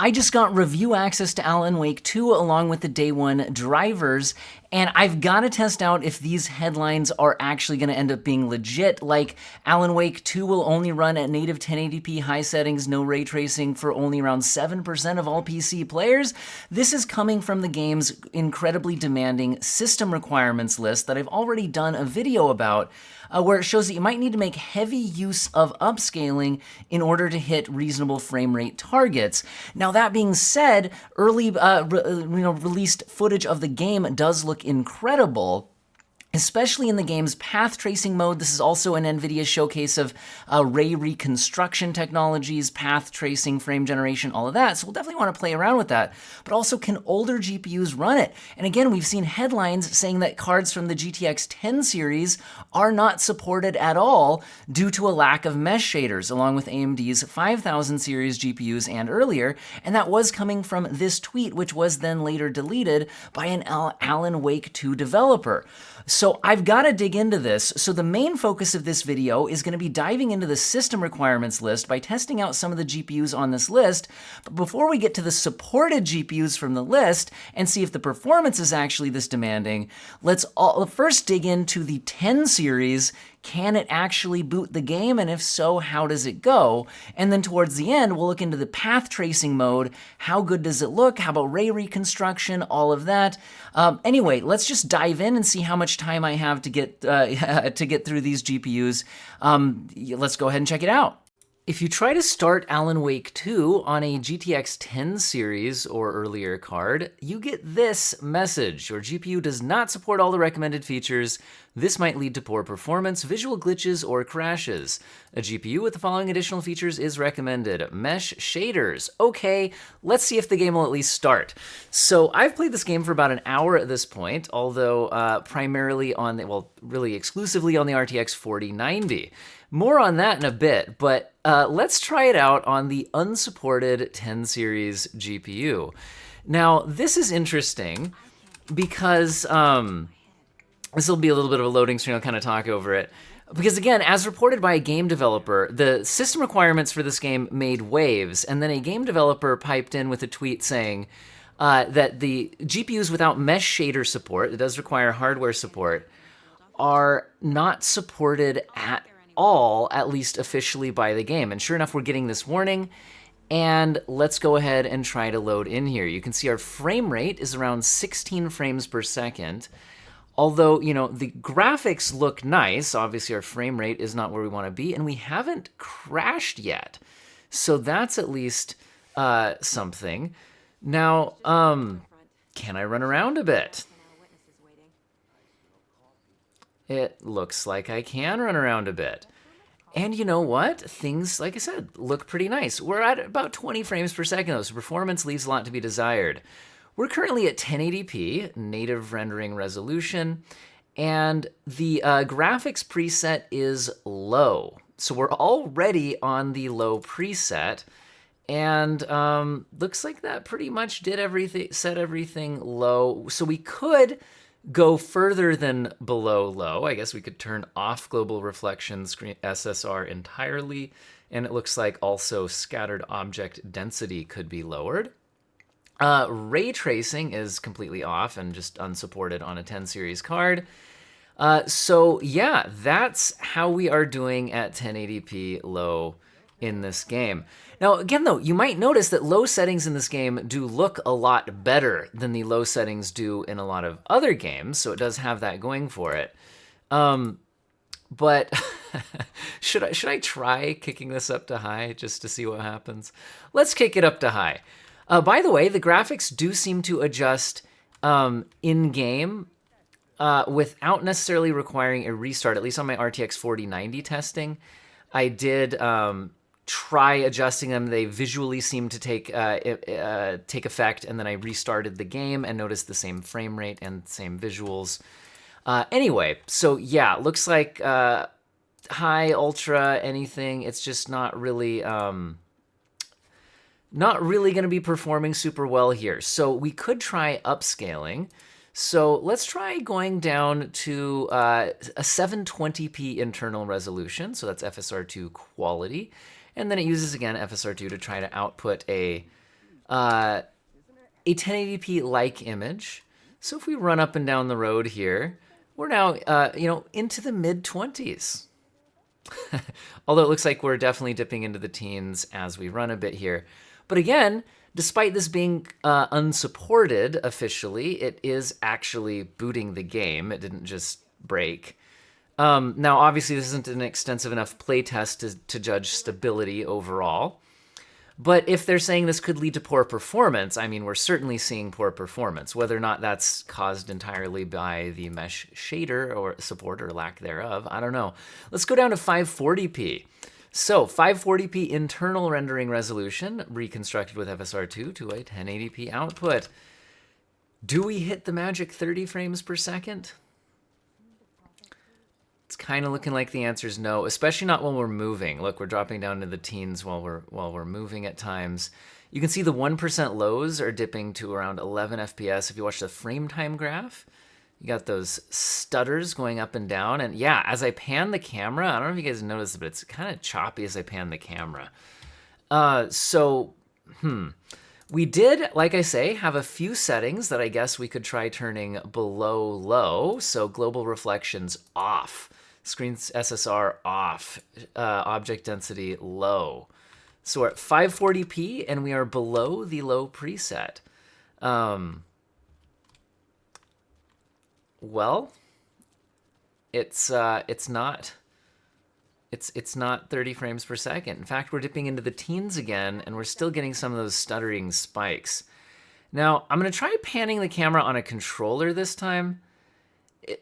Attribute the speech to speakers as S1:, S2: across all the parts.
S1: I just got review access to Alan Wake 2 along with the day one drivers, and I've got to test out if these headlines are actually going to end up being legit, like Alan Wake 2 will only run at native 1080p high settings, no ray tracing for only around 7% of all PC players. This is coming from the game's incredibly demanding system requirements list that I've already done a video about, where it shows that you might need to make heavy use of upscaling in order to hit reasonable frame rate targets. Now that being said, early released footage of the game does look incredible, especially in the game's path tracing mode. This is also an NVIDIA showcase of Ray Reconstruction technologies, path tracing, frame generation, all of that. So we'll definitely want to play around with that. But also, can older GPUs run it? And again, we've seen headlines saying that cards from the GTX 10 series are not supported at all due to a lack of mesh shaders, along with AMD's 5000 series GPUs and earlier. And that was coming from this tweet, which was then later deleted by an Alan Wake 2 developer. So I've got to dig into this. So the main focus of this video is going to be diving into the system requirements list by testing out some of the GPUs on this list. But before we get to the supported GPUs from the list and see if the performance is actually this demanding, let's first dig into the 10 series. Can it actually boot the game? And if so, how does it go? And then towards the end, we'll look into the path tracing mode. How good does it look? How about ray reconstruction? All of that. Anyway, let's just dive in and see how much time I have to get through these GPUs. Let's go ahead and check it out. If you try to start Alan Wake 2 on a GTX 10 series or earlier card, you get this message. Your GPU does not support all the recommended features. This might lead to poor performance, visual glitches, or crashes. A GPU with the following additional features is recommended. Mesh shaders. Okay, let's see if the game will at least start. So I've played this game for about an hour at this point, although primarily on the, well, really exclusively on the RTX 4090. More on that in a bit, but let's try it out on the unsupported 10 series GPU. Now, this is interesting because this will be a little bit of a loading screen. I'll kind of talk over it. Because again, as reported by a game developer, the system requirements for this game made waves, and then a game developer piped in with a tweet saying that the GPUs without mesh shader support, it does require hardware support, are not supported at all, at least officially by the game. And sure enough, we're getting this warning. And let's go ahead and try to load in here. You can see our frame rate is around 16 frames per second. Although, you know, the graphics look nice. Obviously, our frame rate is not where we want to be, and we haven't crashed yet. So that's at least something. Now, can I run around a bit? It looks like I can run around a bit. And you know what? Things, like I said, look pretty nice. We're at about 20 frames per second, though, so performance leaves a lot to be desired. We're currently at 1080p, native rendering resolution, and the graphics preset is low. So we're already on the low preset, and looks like that pretty much did everything, set everything low. So we could go further than below low. I guess we could turn off global reflection screen SSR entirely, and it looks like also scattered object density could be lowered. Ray tracing is completely off and just unsupported on a 10 series card. So yeah, that's how we are doing at 1080p low in this game. Now, again, though, you might notice that low settings in this game do look a lot better than the low settings do in a lot of other games, so it does have that going for it. But should I try kicking this up to high just to see what happens? Let's kick it up to high. By the way, the graphics do seem to adjust in-game without necessarily requiring a restart, at least on my RTX 4090 testing. I did try adjusting them. They visually seem to take effect, and then I restarted the game and noticed the same frame rate and same visuals. Anyway, so yeah, looks like high, ultra, anything. It's just not really going to be performing super well here. So we could try upscaling. So let's try going down to a 720p internal resolution. So that's FSR2 quality. And then it uses, again, FSR2 to try to output a a 1080p-like image. So if we run up and down the road here, we're now, into the mid-20s. Although it looks like we're definitely dipping into the teens as we run a bit here. But again, despite this being unsupported officially, it is actually booting the game. It didn't just break. Now, obviously, this isn't an extensive enough playtest to judge stability overall. But if they're saying this could lead to poor performance, I mean, we're certainly seeing poor performance. Whether or not that's caused entirely by the mesh shader or support or lack thereof, I don't know. Let's go down to 540p. So 540p internal rendering resolution, reconstructed with FSR2 to a 1080p output. Do we hit the magic 30 frames per second? It's kind of looking like the answer is no, especially not when we're moving. Look, we're dropping down to the teens while we're moving at times. You can see the 1% lows are dipping to around 11 FPS. If you watch the frame time graph, you got those stutters going up and down. And yeah, as I pan the camera, I don't know if you guys noticed, but it's kind of choppy as I pan the camera. We did, like I say, have a few settings that I guess we could try turning below low. So global reflections off, screen SSR off, object density low. So we're at 540p and we are below the low preset. Well, it's not 30 frames per second. In fact, we're dipping into the teens again, and we're still getting some of those stuttering spikes. Now, I'm going to try panning the camera on a controller this time.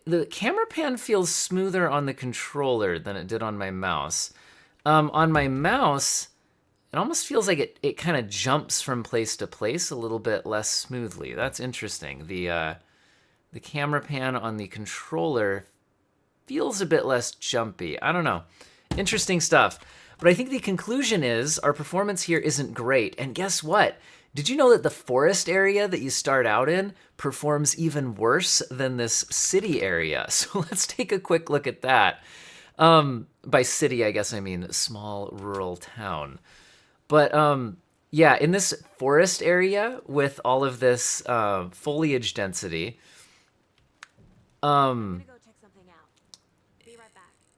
S1: The camera pan feels smoother on the controller than it did on my mouse. On my mouse, it almost feels like it kind of jumps from place to place a little bit less smoothly. That's interesting. The camera pan on the controller feels a bit less jumpy. I don't know. Interesting stuff. But I think the conclusion is our performance here isn't great. And guess what? Did you know that the forest area that you start out in performs even worse than this city area? So let's take a quick look at that. By city, I guess I mean small rural town. But yeah, in this forest area with all of this foliage density,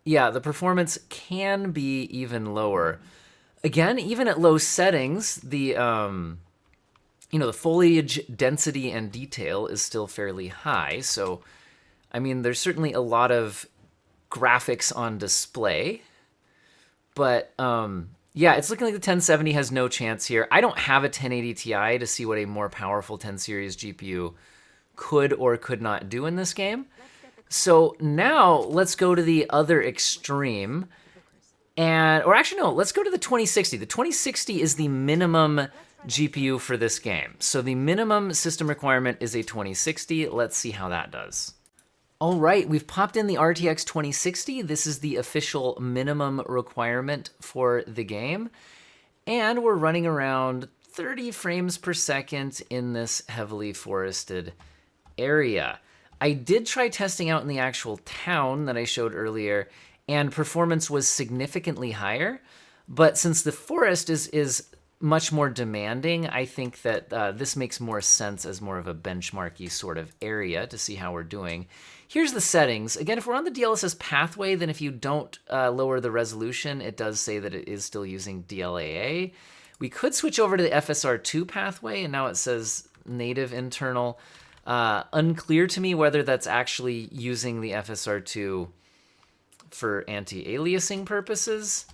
S1: yeah, the performance can be even lower. Again, even at low settings, the the foliage density and detail is still fairly high. So, I mean, there's certainly a lot of graphics on display. But yeah, it's looking like the 1070 has no chance here. I don't have a 1080 Ti to see what a more powerful 10 series GPU could or could not do in this game. So now let's go to the other extreme. Or actually, no, let's go to the 2060. The 2060 is the minimum GPU for this game. So the minimum system requirement is a 2060. Let's see how that does. All right, we've popped in the RTX 2060. This is the official minimum requirement for the game. And we're running around 30 frames per second in this heavily forested area. I did try testing out in the actual town that I showed earlier, and performance was significantly higher. But since the forest is much more demanding, I think that this makes more sense as more of a benchmarky sort of area to see how we're doing. Here's the settings. Again, if we're on the DLSS pathway, then if you don't lower the resolution, it does say that it is still using DLAA. We could switch over to the FSR2 pathway, and now it says native internal. Unclear to me whether that's actually using the FSR2 for anti-aliasing purposes,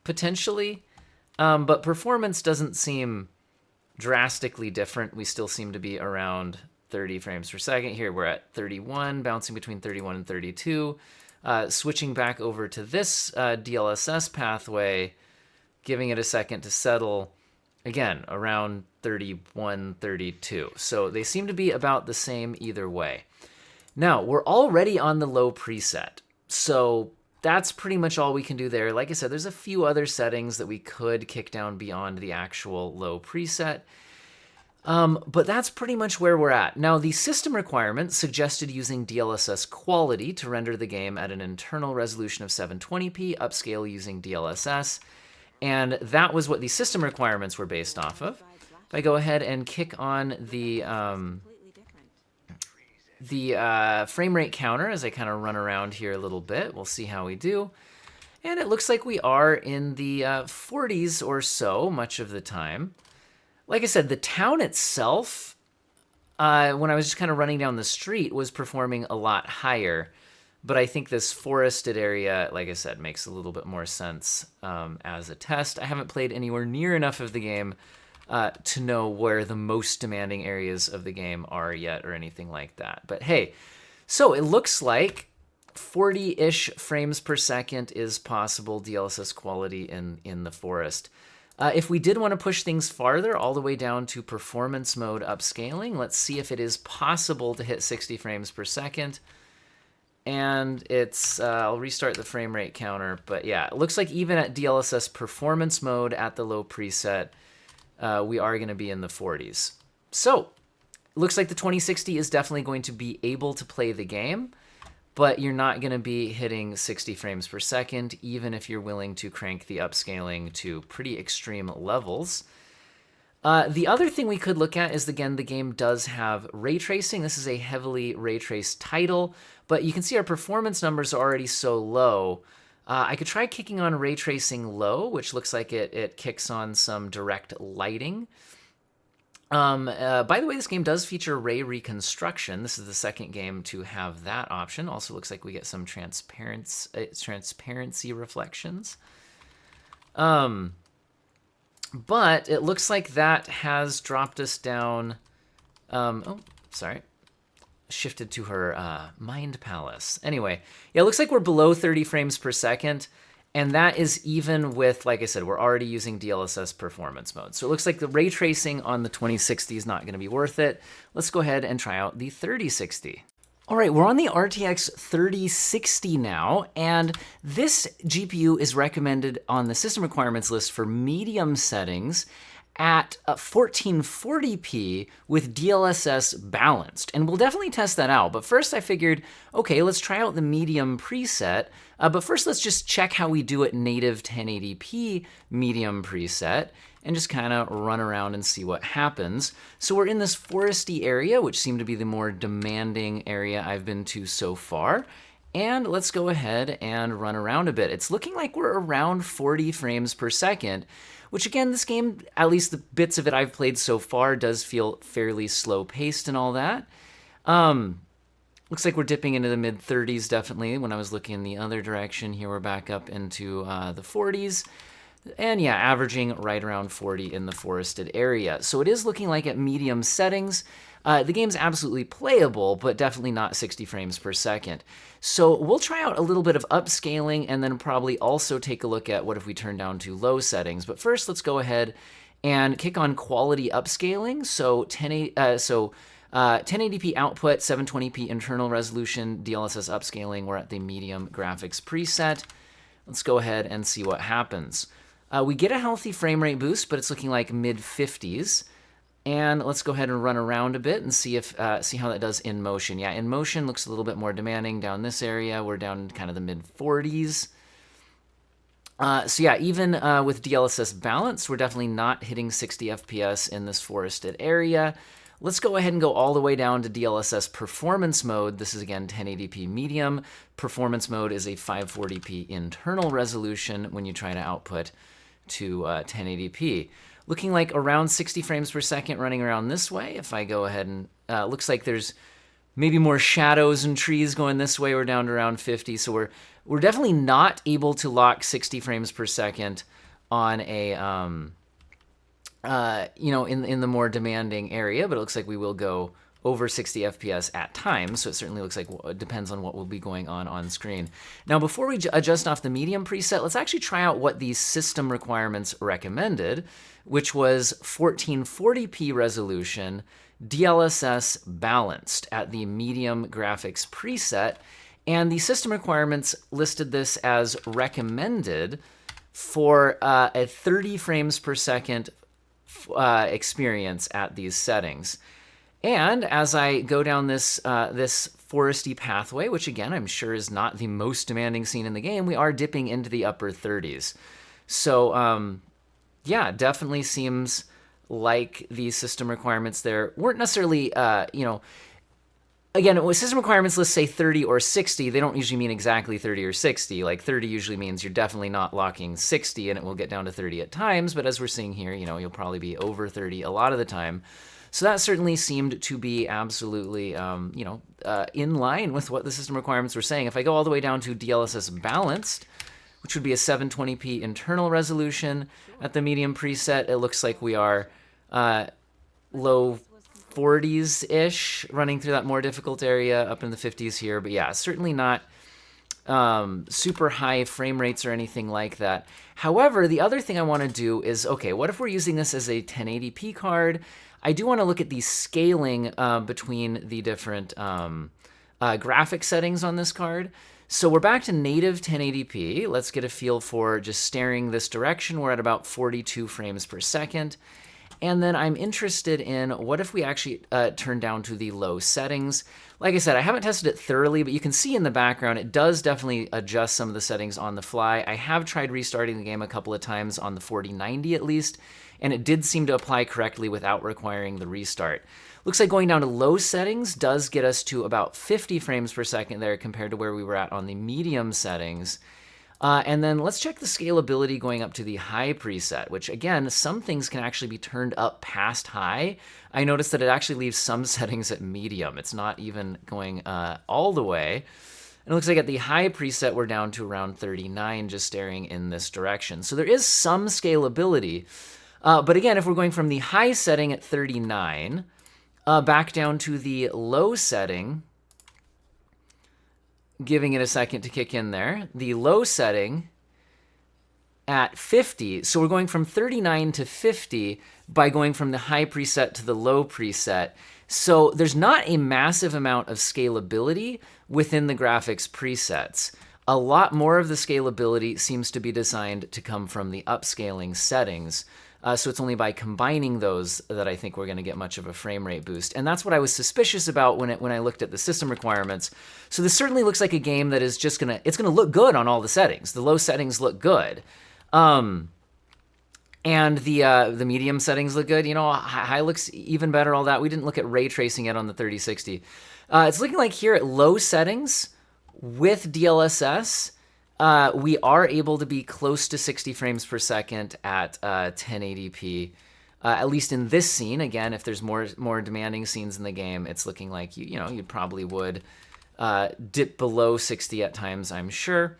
S1: potentially. But performance doesn't seem drastically different. We still seem to be around 30 frames per second. Here we're at 31, bouncing between 31 and 32. Switching back over to this DLSS pathway, giving it a second to settle. Again, around 31, 32. So they seem to be about the same either way. Now, we're already on the low preset. So that's pretty much all we can do there. Like I said, there's a few other settings that we could kick down beyond the actual low preset. But that's pretty much where we're at. Now, the system requirement suggested using DLSS quality to render the game at an internal resolution of 720p, upscale using DLSS. And that was what the system requirements were based off of. If I go ahead and kick on the frame rate counter as I kind of run around here a little bit, we'll see how we do. And it looks like we are in the 40s or so much of the time. Like I said, the town itself, when I was just kind of running down the street, was performing a lot higher. But I think this forested area, like I said, makes a little bit more sense as a test. I haven't played anywhere near enough of the game to know where the most demanding areas of the game are yet or anything like that. But hey, so it looks like 40-ish frames per second is possible DLSS quality in the forest. If we did want to push things farther, all the way down to performance mode upscaling, let's see if it is possible to hit 60 frames per second. And it's, I'll restart the frame rate counter, but yeah, it looks like even at DLSS performance mode at the low preset, we are going to be in the 40s. So, it looks like the 2060 is definitely going to be able to play the game, but you're not going to be hitting 60 frames per second, even if you're willing to crank the upscaling to pretty extreme levels. The other thing we could look at is, again, the game does have ray tracing. This is a heavily ray traced title, but you can see our performance numbers are already so low. I could try kicking on ray tracing low, which looks like it kicks on some direct lighting. By the way, this game does feature Ray Reconstruction. This is the second game to have that option. Also looks like we get some transparency reflections. But it looks like that has dropped us down. Oh, sorry. Shifted to her mind palace. Anyway, yeah, it looks like we're below 30 frames per second. And that is even with, like I said, we're already using DLSS performance mode. So it looks like the ray tracing on the 2060 is not going to be worth it. Let's go ahead and try out the 3060. All right, we're on the RTX 3060 now, and this GPU is recommended on the system requirements list for medium settings at 1440p with DLSS balanced. And we'll definitely test that out. But first I figured, okay, let's try out the medium preset. But first let's just check how we do at native 1080p medium preset and just kind of run around and see what happens. So we're in this foresty area, which seemed to be the more demanding area I've been to so far. And let's go ahead and run around a bit. It's looking like we're around 40 frames per second, which again, this game, at least the bits of it I've played so far, does feel fairly slow-paced and all that. Looks like we're dipping into the mid-30s, definitely. When I was looking in the other direction, here we're back up into the 40s. And yeah, averaging right around 40 in the forested area. So it is looking like at medium settings, the game's absolutely playable, but definitely not 60 frames per second. So we'll try out a little bit of upscaling and then probably also take a look at what if we turn down to low settings. But first, let's go ahead and kick on quality upscaling. So 1080p output, 720p internal resolution, DLSS upscaling. We're at the medium graphics preset. Let's go ahead and see what happens. We get a healthy frame rate boost, but it's looking like mid-50s. And let's go ahead and run around a bit and see how that does in motion. Yeah, in motion looks a little bit more demanding down this area. We're down in kind of the mid-40s. So yeah, even with DLSS balanced, we're definitely not hitting 60 FPS in this forested area. Let's go ahead and go all the way down to DLSS performance mode. This is again 1080p medium. Performance mode is a 540p internal resolution when you try to output to 1080p. Looking like around 60 frames per second running around this way. If I go ahead and, looks like there's maybe more shadows and trees going this way. We're down to around 50. So we're definitely not able to lock 60 frames per second on a, in the more demanding area, but it looks like we will go over 60 FPS at times, so it certainly looks like it depends on what will be going on screen. Now, before we adjust off the medium preset, let's actually try out what the system requirements recommended, which was 1440p resolution, DLSS balanced at the medium graphics preset, and the system requirements listed this as recommended for a 30 frames per second experience at these settings. And as I go down this foresty pathway, which again I'm sure is not the most demanding scene in the game, we are dipping into the upper 30s. So yeah, definitely seems like the system requirements there weren't necessarily, again, with system requirements, let's say 30 or 60, they don't usually mean exactly 30 or 60. Like 30 usually means you're definitely not locking 60 and it will get down to 30 at times. But as we're seeing here, you'll probably be over 30 a lot of the time. So that certainly seemed to be absolutely, in line with what the system requirements were saying. If I go all the way down to DLSS balanced, which would be a 720p internal resolution at the medium preset, it looks like we are low 40s-ish, running through that more difficult area, up in the 50s here. But yeah, certainly not super high frame rates or anything like that. However, the other thing I want to do is, okay, what if we're using this as a 1080p card? I do want to look at the scaling between the different graphic settings on this card. So we're back to native 1080p. Let's get a feel for just staring this direction. We're at about 42 frames per second. And then I'm interested in what if we actually turn down to the low settings. Like I said, I haven't tested it thoroughly, but you can see in the background, it does definitely adjust some of the settings on the fly. I have tried restarting the game a couple of times on the 4090 at least, and it did seem to apply correctly without requiring the restart. Looks like going down to low settings does get us to about 50 frames per second there compared to where we were at on the medium settings. And then let's check the scalability going up to the high preset, which again, some things can actually be turned up past high. I noticed that it actually leaves some settings at medium. It's not even going all the way. And it looks like at the high preset, we're down to around 39, just staring in this direction. So there is some scalability. But again, if we're going from the high setting at 39, back down to the low setting, giving it a second to kick in there. The low setting at 50. So we're going from 39 to 50 by going from the high preset to the low preset. So there's not a massive amount of scalability within the graphics presets. A lot more of the scalability seems to be designed to come from the upscaling settings. So it's only by combining those that I think we're going to get much of a frame rate boost. And that's what I was suspicious about when I looked at the system requirements. So this certainly looks like a game that is just it's going to look good on all the settings. The low settings look good. And the medium settings look good. High looks even better, all that. We didn't look at ray tracing yet on the 3060. It's looking like here at low settings with DLSS, we are able to be close to 60 frames per second at 1080p, at least in this scene. Again, if there's more demanding scenes in the game, it's looking like you probably would dip below 60 at times, I'm sure.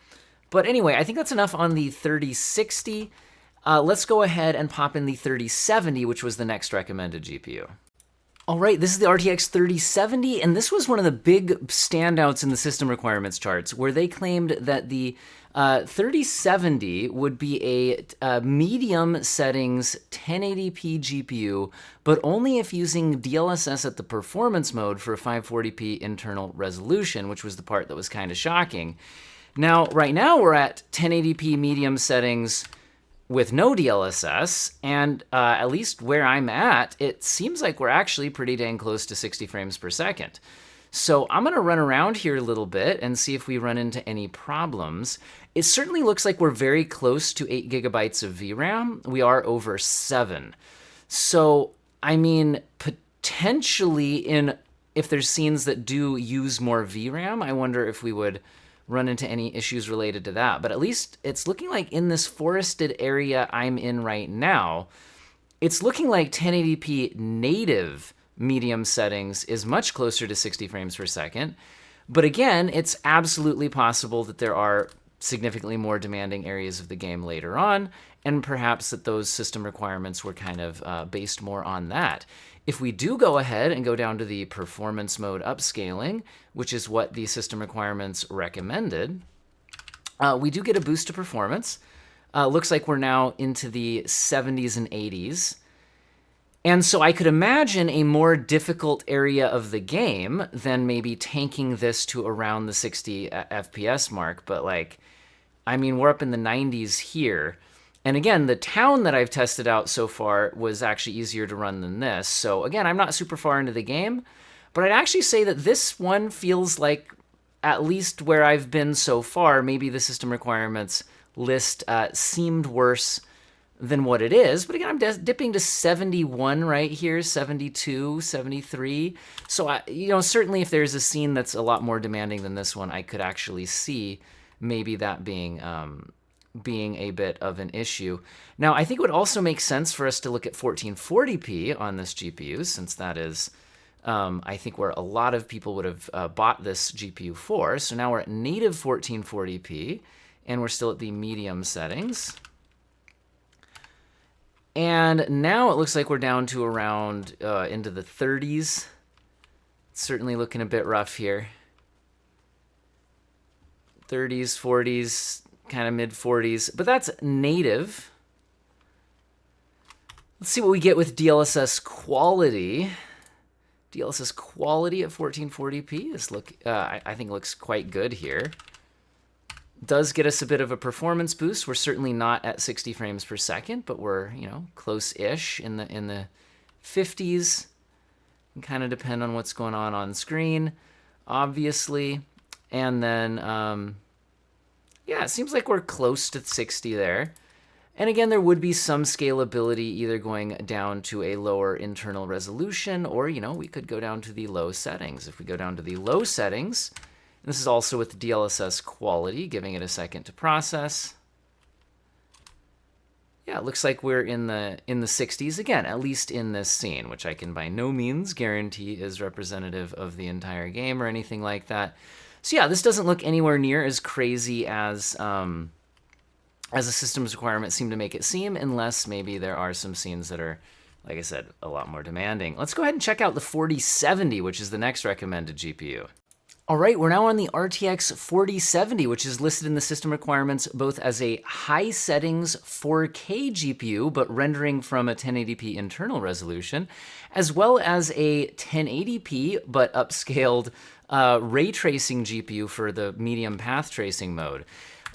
S1: But anyway, I think that's enough on the 3060. Let's go ahead and pop in the 3070, which was the next recommended GPU. All right, this is the RTX 3070, and this was one of the big standouts in the system requirements charts, where they claimed that the 3070 would be a medium settings 1080p GPU, but only if using DLSS at the performance mode for a 540p internal resolution, which was the part that was kind of shocking. Now, right now we're at 1080p medium settings with no DLSS, and at least where I'm at, it seems like we're actually pretty dang close to 60 frames per second. So I'm going to run around here a little bit and see if we run into any problems. It certainly looks like we're very close to 8 gigabytes of VRAM. We are over 7. So, I mean, potentially if there's scenes that do use more VRAM, I wonder if we would run into any issues related to that. But at least it's looking like in this forested area I'm in right now, it's looking like 1080p native medium settings is much closer to 60 frames per second. But again, it's absolutely possible that there are significantly more demanding areas of the game later on, and perhaps that those system requirements were kind of based more on that. If we do go ahead and go down to the performance mode upscaling, which is what the system requirements recommended, we do get a boost to performance. Looks like we're now into the 70s and 80s. And so I could imagine a more difficult area of the game than maybe tanking this to around the 60 FPS mark. But we're up in the 90s here. And again, the town that I've tested out so far was actually easier to run than this. So again, I'm not super far into the game, but I'd actually say that this one feels like, at least where I've been so far, maybe the system requirements list seemed worse than what it is. But again, I'm dipping to 71 right here, 72, 73. So, certainly if there's a scene that's a lot more demanding than this one, I could actually see maybe that being a bit of an issue. Now, I think it would also make sense for us to look at 1440p on this GPU, since that is, I think, where a lot of people would have bought this GPU for. So now we're at native 1440p, and we're still at the medium settings. And now it looks like we're down to around into the 30s. It's certainly looking a bit rough here. 30s, 40s, kind of mid 40s, but that's native. Let's see what we get with DLSS quality. DLSS quality at 1440p is I think looks quite good here. Does get us a bit of a performance boost. We're certainly not at 60 frames per second, but we're, close-ish in the 50s. Can kind of depend on what's going on screen, obviously. And then, yeah, it seems like we're close to 60 there. And again, there would be some scalability either going down to a lower internal resolution, or, we could go down to the low settings. If we go down to the low settings, this is also with DLSS quality, giving it a second to process. Yeah, it looks like we're in the 60s again, at least in this scene, which I can by no means guarantee is representative of the entire game or anything like that. So yeah, this doesn't look anywhere near as crazy as the system's requirements seem to make it seem, unless maybe there are some scenes that are, like I said, a lot more demanding. Let's go ahead and check out the 4070, which is the next recommended GPU. All right, we're now on the RTX 4070, which is listed in the system requirements both as a high settings 4K GPU, but rendering from a 1080p internal resolution, as well as a 1080p, but upscaled ray tracing GPU for the medium path tracing mode.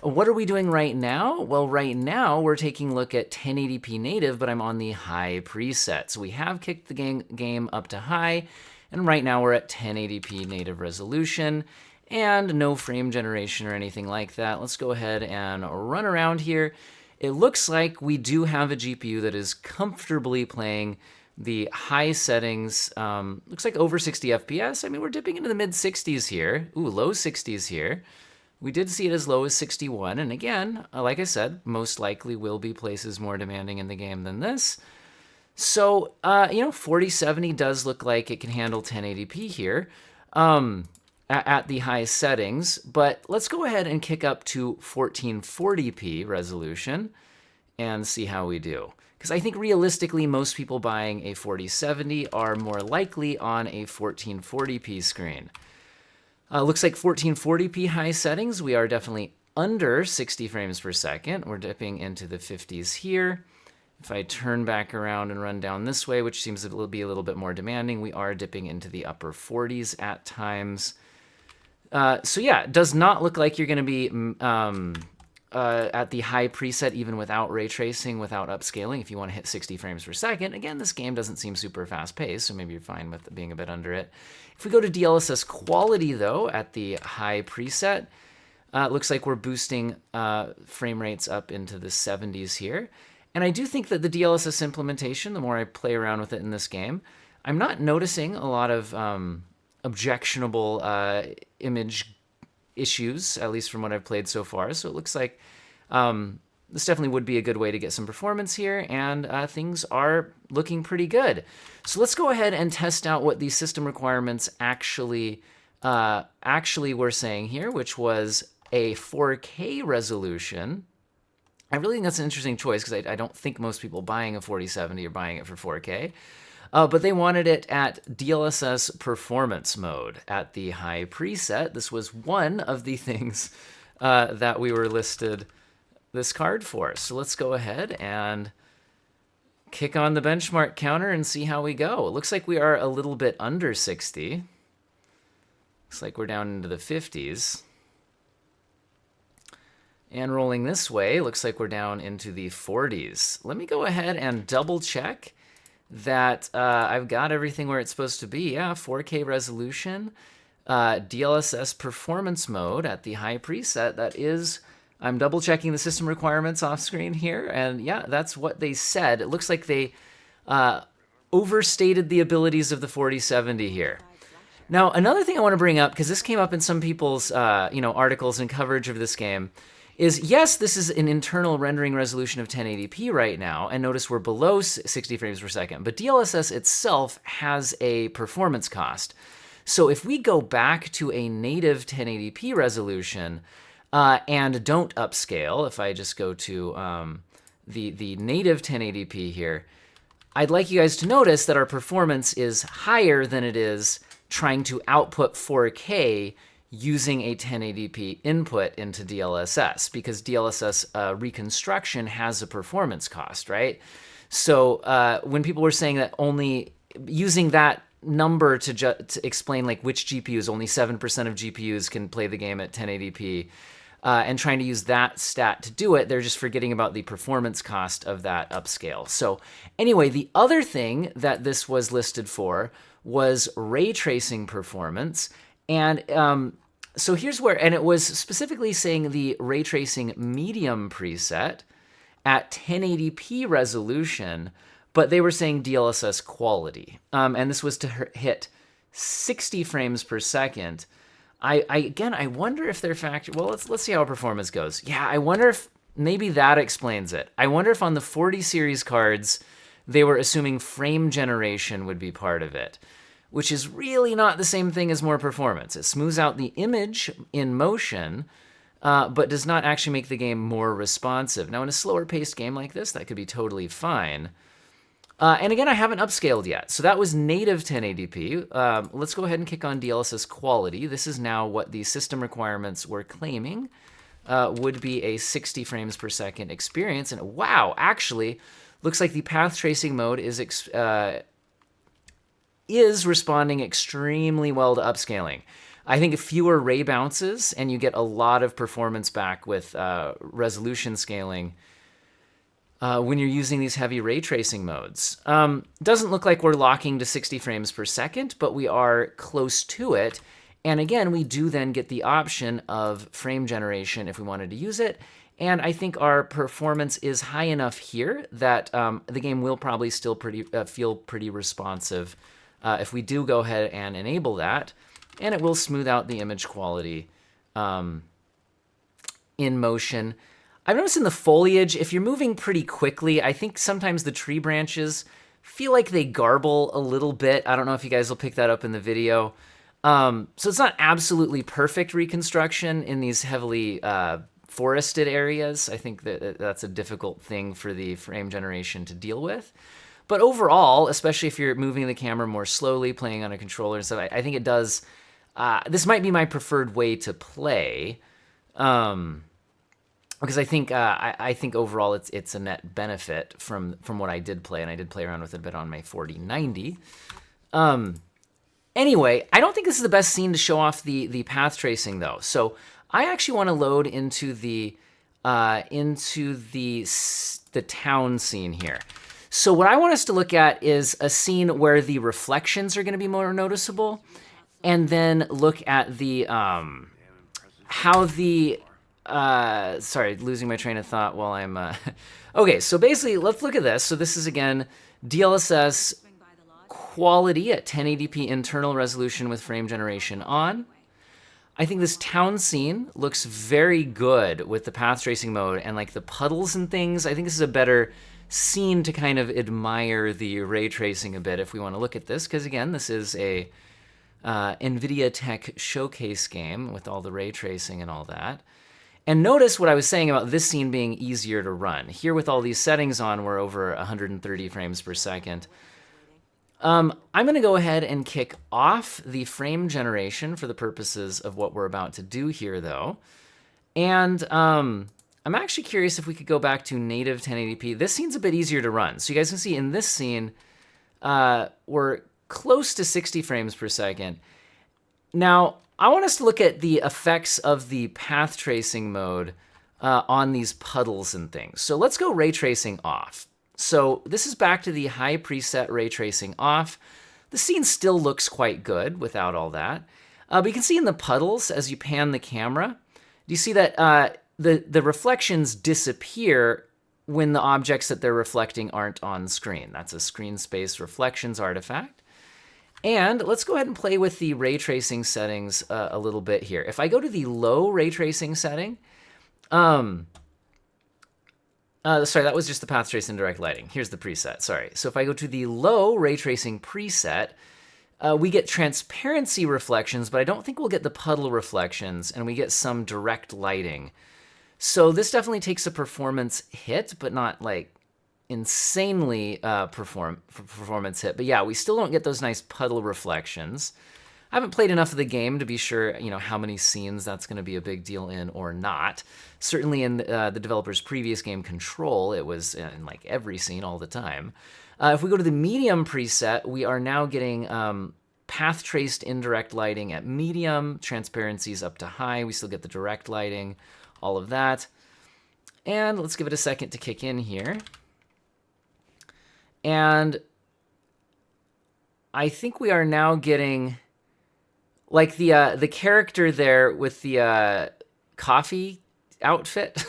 S1: What are we doing right now? Well, right now we're taking a look at 1080p native, but I'm on the high preset. So we have kicked the game up to high, and right now we're at 1080p native resolution and no frame generation or anything like that. Let's go ahead and run around here. It looks like we do have a GPU that is comfortably playing the high settings. Looks like over 60 FPS. I mean, we're dipping into the mid 60s here. Ooh, low 60s here. We did see it as low as 61. And again, like I said, most likely will be places more demanding in the game than this. So, 4070 does look like it can handle 1080p here at the highest settings. But let's go ahead and kick up to 1440p resolution and see how we do. Because I think realistically, most people buying a 4070 are more likely on a 1440p screen. Looks like 1440p high settings, we are definitely under 60 frames per second. We're dipping into the 50s here. If I turn back around and run down this way, which seems to be a little bit more demanding, we are dipping into the upper 40s at times. So yeah, it does not look like you're going to be at the high preset even without ray tracing, without upscaling, if you want to hit 60 frames per second. Again, this game doesn't seem super fast paced, so maybe you're fine with being a bit under it. If we go to DLSS quality though, at the high preset, it looks like we're boosting frame rates up into the 70s here. And I do think that the DLSS implementation, the more I play around with it in this game, I'm not noticing a lot of objectionable image issues, at least from what I've played so far. So it looks like this definitely would be a good way to get some performance here, and things are looking pretty good. So let's go ahead and test out what the system requirements actually were saying here, which was a 4K resolution. I really think that's an interesting choice because I don't think most people buying a 4070 are buying it for 4K. But they wanted it at DLSS performance mode at the high preset. This was one of the things that we were listed this card for. So let's go ahead and kick on the benchmark counter and see how we go. It looks like we are a little bit under 60. Looks like we're down into the 50s. And rolling this way, looks like we're down into the 40s. Let me go ahead and double check that I've got everything where it's supposed to be. Yeah, 4K resolution, DLSS performance mode at the high preset. That is I'm double checking the system requirements off screen here, and yeah, that's what they said. It looks like they overstated the abilities of the 4070 here. Now, another thing I want to bring up, because this came up in some people's articles and coverage of this game, is yes, this is an internal rendering resolution of 1080p right now, and notice we're below 60 frames per second, but DLSS itself has a performance cost. So if we go back to a native 1080p resolution and don't upscale, if I just go to the native 1080p here, I'd like you guys to notice that our performance is higher than it is trying to output 4K using a 1080p input into DLSS, because DLSS Reconstruction has a performance cost, right? So when people were saying that only using that number to explain like which GPUs, only 7% of GPUs can play the game at 1080p, and trying to use that stat to do it, they're just forgetting about the performance cost of that upscale. So anyway, the other thing that this was listed for was ray tracing performance. And so here's where, and it was specifically saying the ray tracing medium preset at 1080p resolution, but they were saying DLSS quality. And this was to hit 60 frames per second. I wonder if they're well, let's see how performance goes. Yeah, I wonder if maybe that explains it. I wonder if on the 40 series cards, they were assuming frame generation would be part of it, which is really not the same thing as more performance. It smooths out the image in motion, but does not actually make the game more responsive. Now, in a slower paced game like this, that could be totally fine. And again, I haven't upscaled yet. So that was native 1080p. Let's go ahead and kick on DLSS quality. This is now what the system requirements were claiming would be a 60 frames per second experience. And wow, actually, looks like the path tracing mode is responding extremely well to upscaling. I think fewer ray bounces, and you get a lot of performance back with resolution scaling when you're using these heavy ray tracing modes. Doesn't look like we're locking to 60 frames per second, but we are close to it. And again, we do then get the option of frame generation if we wanted to use it. And I think our performance is high enough here that the game will probably still feel pretty responsive if we do go ahead and enable that. And it will smooth out the image quality in motion. I've noticed in the foliage, if you're moving pretty quickly, I think sometimes the tree branches feel like they garble a little bit. I don't know if you guys will pick that up in the video. So it's not absolutely perfect reconstruction in these heavily forested areas. I think that's a difficult thing for the frame generation to deal with. But overall, especially if you're moving the camera more slowly, playing on a controller and stuff, I think it does. This might be my preferred way to play. Because I think overall it's a net benefit from what I did play, and I did play around with it a bit on my 4090. Anyway, I don't think this is the best scene to show off the path tracing though. So I actually want to load into the town scene here. So what I want us to look at is a scene where the reflections are going to be more noticeable, and then look at the how the sorry, losing my train of thought while I'm... Okay, so basically, let's look at this. So this is, again, DLSS quality at 1080p internal resolution with frame generation on. I think this town scene looks very good with the path tracing mode and like the puddles and things. I think this is a better scene to kind of admire the ray tracing a bit if we want to look at this, because again, this is a NVIDIA Tech showcase game with all the ray tracing and all that. And notice what I was saying about this scene being easier to run. Here with all these settings on, we're over 130 frames per second. I'm going to go ahead and kick off the frame generation for the purposes of what we're about to do here, though. And I'm actually curious if we could go back to native 1080p. This scene's a bit easier to run. So you guys can see in this scene, we're close to 60 frames per second. Now, I want us to look at the effects of the path tracing mode on these puddles and things. So let's go ray tracing off. So this is back to the high preset ray tracing off. The scene still looks quite good without all that. But you can see in the puddles as you pan the camera, do you see that the reflections disappear when the objects that they're reflecting aren't on screen. That's a screen space reflections artifact. And let's go ahead and play with the ray tracing settings a little bit here. If I go to the low ray tracing setting, sorry, that was just the path trace indirect lighting. Here's the preset, sorry. So if I go to the low ray tracing preset, we get transparency reflections, but I don't think we'll get the puddle reflections, and we get some direct lighting. So this definitely takes a performance hit, but not like insanely performance hit. But yeah, we still don't get those nice puddle reflections. I haven't played enough of the game to be sure, how many scenes that's going to be a big deal in or not. Certainly in the developer's previous game, Control, it was in like every scene all the time. If we go to the medium preset, we are now getting path traced indirect lighting at medium, transparencies up to high. We still get the direct lighting, all of that. And let's give it a second to kick in here. And I think we are now getting like the character there with the coffee outfit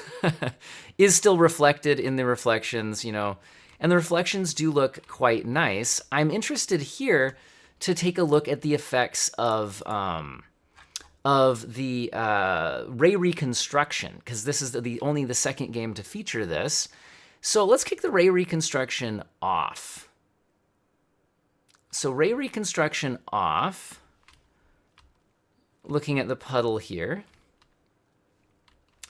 S1: is still reflected in the reflections, and the reflections do look quite nice. I'm interested here to take a look at the effects of the Ray Reconstruction, because this is only the second game to feature this. So let's kick the Ray Reconstruction off. So Ray Reconstruction off. Looking at the puddle here.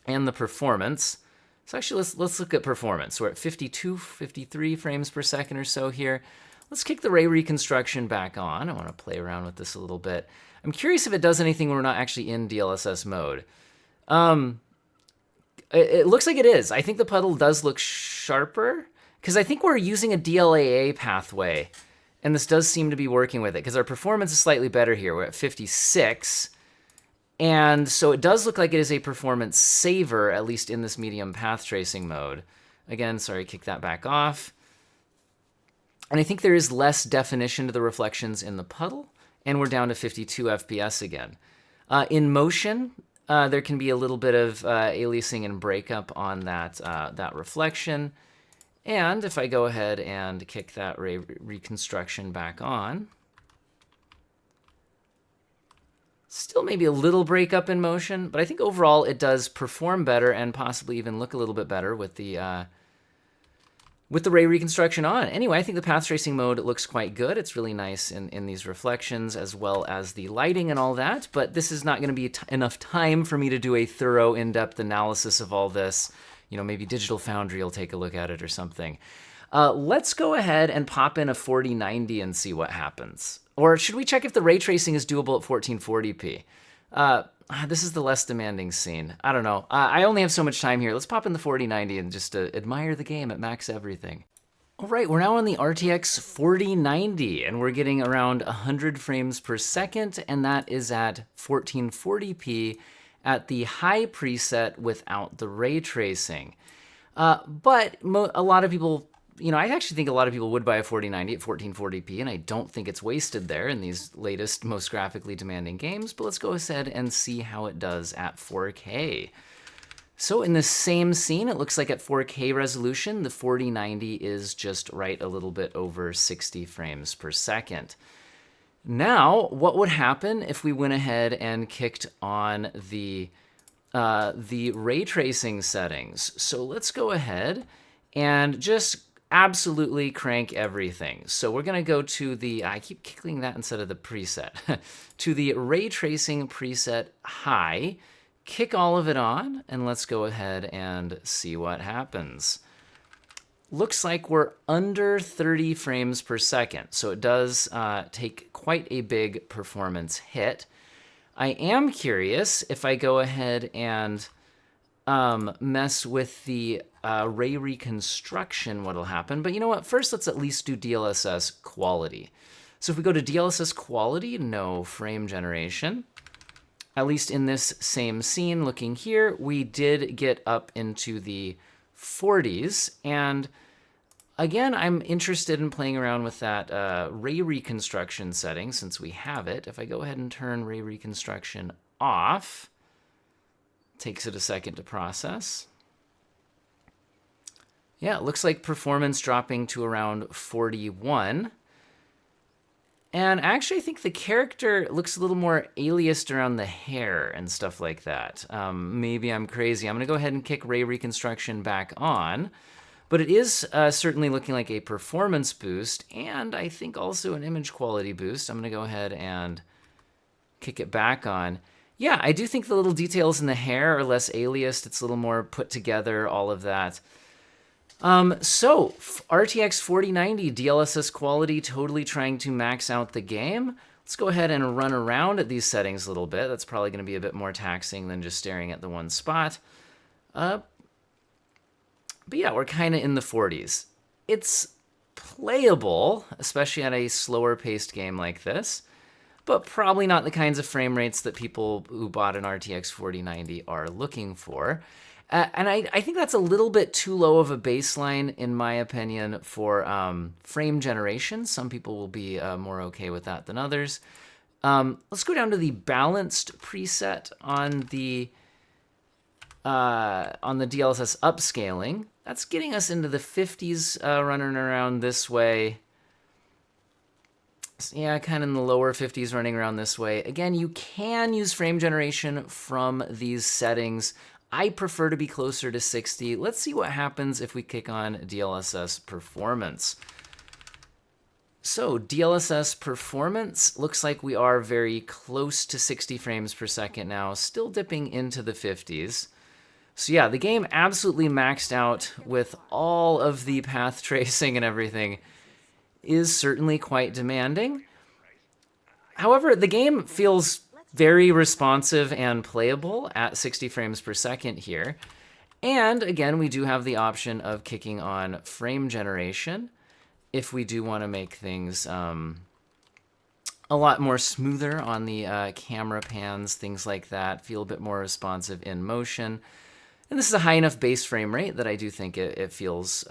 S1: And the performance. So actually, let's look at performance. We're at 52, 53 frames per second or so here. Let's kick the Ray Reconstruction back on. I want to play around with this a little bit. I'm curious if it does anything when we're not actually in DLSS mode. It looks like it is. I think the puddle does look sharper, because I think we're using a DLAA pathway, and this does seem to be working with it, because our performance is slightly better here. We're at 56, and so it does look like it is a performance saver, at least in this medium path tracing mode. Again, sorry, kick that back off. And I think there is less definition to the reflections in the puddle, and we're down to 52 FPS again. In motion, there can be a little bit of aliasing and breakup on that reflection. And if I go ahead and kick that Ray Reconstruction back on, still maybe a little breakup in motion, but I think overall it does perform better and possibly even look a little bit better with the Ray Reconstruction on. Anyway, I think the path tracing mode looks quite good. It's really nice in these reflections, as well as the lighting and all that, but this is not going to be enough time for me to do a thorough, in-depth analysis of all this. Maybe Digital Foundry will take a look at it or something. Let's go ahead and pop in a 4090 and see what happens. Or should we check if the ray tracing is doable at 1440p? This is the less demanding scene. I don't know. I only have so much time here. Let's pop in the 4090 and just admire the game at max everything. All right, we're now on the RTX 4090, and we're getting around 100 frames per second, and that is at 1440p at the high preset without the ray tracing. But a lot of people, I actually think a lot of people would buy a 4090 at 1440p, and I don't think it's wasted there in these latest, most graphically demanding games, but let's go ahead and see how it does at 4K. So in the same scene, it looks like at 4K resolution, the 4090 is just right a little bit over 60 frames per second. Now, what would happen if we went ahead and kicked on the ray tracing settings? So let's go ahead and just absolutely crank everything. So we're going to go to the, I keep kicking that instead of the preset, to the ray tracing preset high, kick all of it on, and let's go ahead and see what happens. Looks like we're under 30 frames per second, so it does take quite a big performance hit. I am curious if I go ahead and mess with the Ray Reconstruction, what'll happen. But you know what? First, let's at least do DLSS quality. So if we go to DLSS quality, no frame generation. At least in this same scene, looking here, we did get up into the 40s. And again, I'm interested in playing around with that Ray Reconstruction setting since we have it. If I go ahead and turn Ray Reconstruction off, Takes it a second to process. Yeah, it looks like performance dropping to around 41. And actually, I think the character looks a little more aliased around the hair and stuff like that. Maybe I'm crazy. I'm going to go ahead and kick Ray Reconstruction back on. But it is certainly looking like a performance boost, and I think also an image quality boost. I'm going to go ahead and kick it back on. Yeah, I do think the little details in the hair are less aliased. It's a little more put together, all of that. So RTX 4090 DLSS quality, totally trying to max out the game. Let's go ahead and run around at these settings a little bit. That's probably going to be a bit more taxing than just staring at the one spot. But yeah, we're kind of in the 40s. It's playable, especially at a slower paced game like this, but probably not the kinds of frame rates that people who bought an RTX 4090 are looking for. And I think that's a little bit too low of a baseline, in my opinion, for frame generation. Some people will be more okay with that than others. Let's go down to the balanced preset on the DLSS upscaling. That's getting us into the 50s, running around this way. Yeah, kind of in the lower 50s running around this way. Again, you can use frame generation from these settings. I prefer to be closer to 60. Let's see what happens if we kick on DLSS performance. So DLSS performance looks like we are very close to 60 frames per second now, still dipping into the 50s. So yeah, the game absolutely maxed out with all of the path tracing and everything. Is certainly quite demanding. However, the game feels very responsive and playable at 60 frames per second here. And again, we do have the option of kicking on frame generation if we do want to make things a lot more smoother on the camera pans, things like that, feel a bit more responsive in motion. And this is a high enough base frame rate that I do think it feels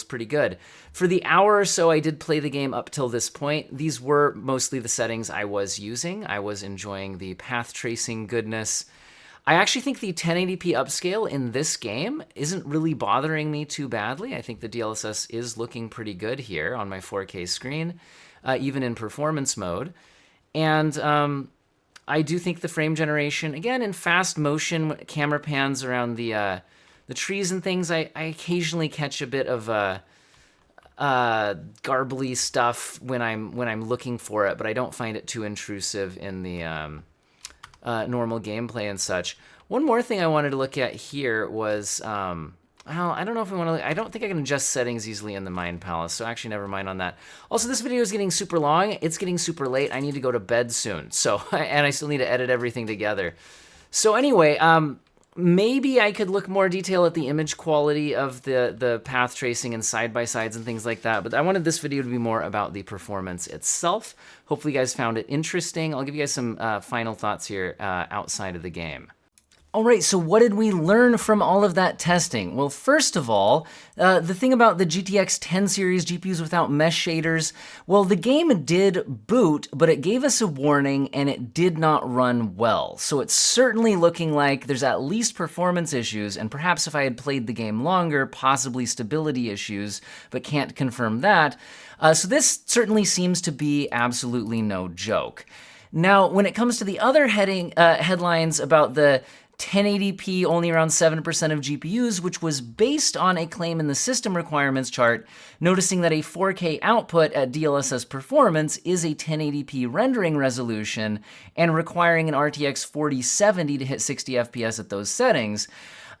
S1: pretty good. For the hour or so I did play the game up till this point, these were mostly the settings I was using. I was enjoying the path tracing goodness. I actually think the 1080p upscale in this game isn't really bothering me too badly. I think the DLSS is looking pretty good here on my 4K screen, even in performance mode. And I do think the frame generation, again, in fast motion camera pans around the trees and things, I occasionally catch a bit of garbly stuff when I'm looking for it, but I don't find it too intrusive in the normal gameplay and such. One more thing I wanted to look at here was, well, I don't know if I don't think I can adjust settings easily in the Mind Palace, so actually never mind on that. Also, this video is getting super long. It's getting super late. I need to go to bed soon, so, and I still need to edit everything together. So anyway, maybe I could look more detail at the image quality of the path tracing and side-by-sides and things like that, but I wanted this video to be more about the performance itself. Hopefully you guys found it interesting. I'll give you guys some final thoughts here outside of the game. All right, so what did we learn from all of that testing? Well, first of all, the thing about the GTX 10 series GPUs without mesh shaders, well, the game did boot, but it gave us a warning and it did not run well. So it's certainly looking like there's at least performance issues, and perhaps if I had played the game longer, possibly stability issues, but can't confirm that. So this certainly seems to be absolutely no joke. Now, when it comes to the other headlines about the 1080p only around 7% of GPUs, which was based on a claim in the system requirements chart, noticing that a 4K output at DLSS performance is a 1080p rendering resolution and requiring an RTX 4070 to hit 60 FPS at those settings.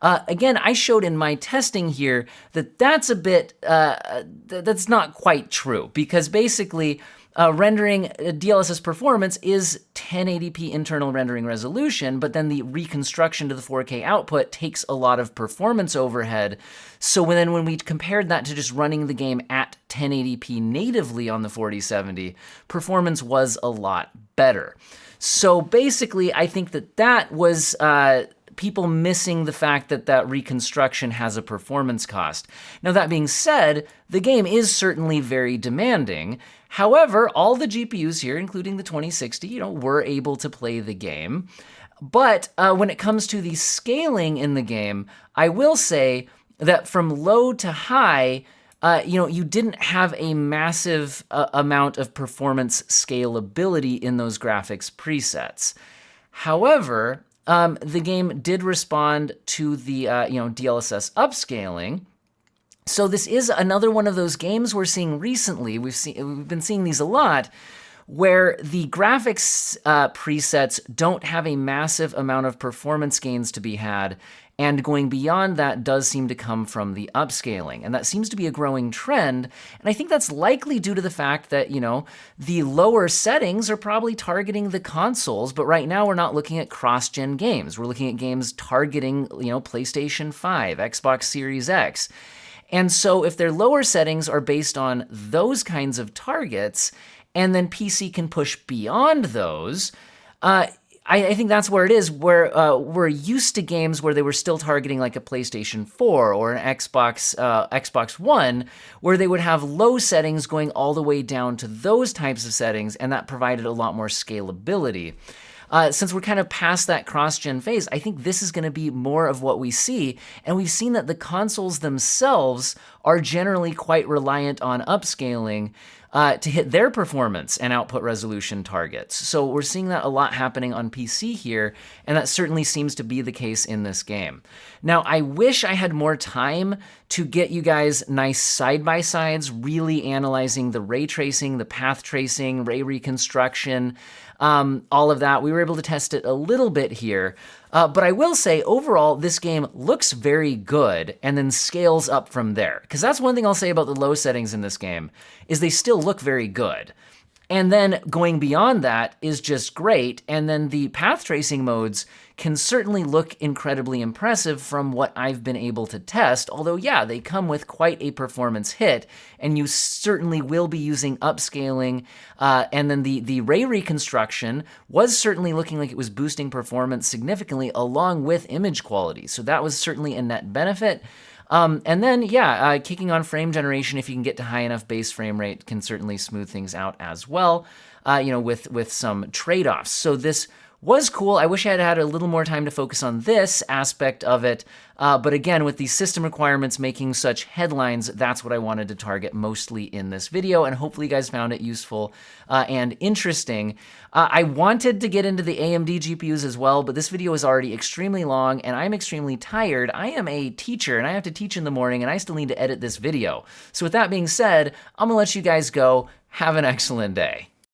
S1: Again, I showed in my testing here that that's a bit, that's not quite true, because basically rendering DLSS performance is 1080p internal rendering resolution, but then the reconstruction to the 4K output takes a lot of performance overhead. So when we compared that to just running the game at 1080p natively on the 4070, performance was a lot better. So basically, I think that was people missing the fact that reconstruction has a performance cost. Now, that being said, the game is certainly very demanding. However, all the GPUs here, including the 2060, were able to play the game. But when it comes to the scaling in the game, I will say that from low to high, you didn't have a massive amount of performance scalability in those graphics presets. However, the game did respond to the DLSS upscaling. So this is another one of those games we're seeing recently. We've been seeing these a lot, where the graphics presets don't have a massive amount of performance gains to be had, and going beyond that does seem to come from the upscaling. And that seems to be a growing trend, and I think that's likely due to the fact that, the lower settings are probably targeting the consoles, but right now we're not looking at cross-gen games. We're looking at games targeting, PlayStation 5, Xbox Series X. And so if their lower settings are based on those kinds of targets, and then PC can push beyond those, I think that's where it is, where we're used to games where they were still targeting like a PlayStation 4 or an Xbox One, where they would have low settings going all the way down to those types of settings, and that provided a lot more scalability. Since we're kind of past that cross-gen phase, I think this is going to be more of what we see, and we've seen that the consoles themselves are generally quite reliant on upscaling to hit their performance and output resolution targets. So we're seeing that a lot happening on PC here, and that certainly seems to be the case in this game. Now, I wish I had more time to get you guys nice side-by-sides, really analyzing the ray tracing, the path tracing, ray reconstruction, all of that. We were able to test it a little bit here. But I will say, overall, this game looks very good and then scales up from there. Because that's one thing I'll say about the low settings in this game, is they still look very good. And then going beyond that is just great. And then the path tracing modes can certainly look incredibly impressive from what I've been able to test. Although, yeah, they come with quite a performance hit, and you certainly will be using upscaling. And then the ray reconstruction was certainly looking like it was boosting performance significantly along with image quality. So that was certainly a net benefit. And then, kicking on frame generation, if you can get to high enough base frame rate, can certainly smooth things out as well, with some trade-offs. So this was cool. I wish I had had a little more time to focus on this aspect of it. But again, with these system requirements making such headlines, that's what I wanted to target mostly in this video. And hopefully you guys found it useful and interesting. I wanted to get into the AMD GPUs as well, but this video is already extremely long and I'm extremely tired. I am a teacher and I have to teach in the morning and I still need to edit this video. So with that being said, I'm gonna let you guys go. Have an excellent day.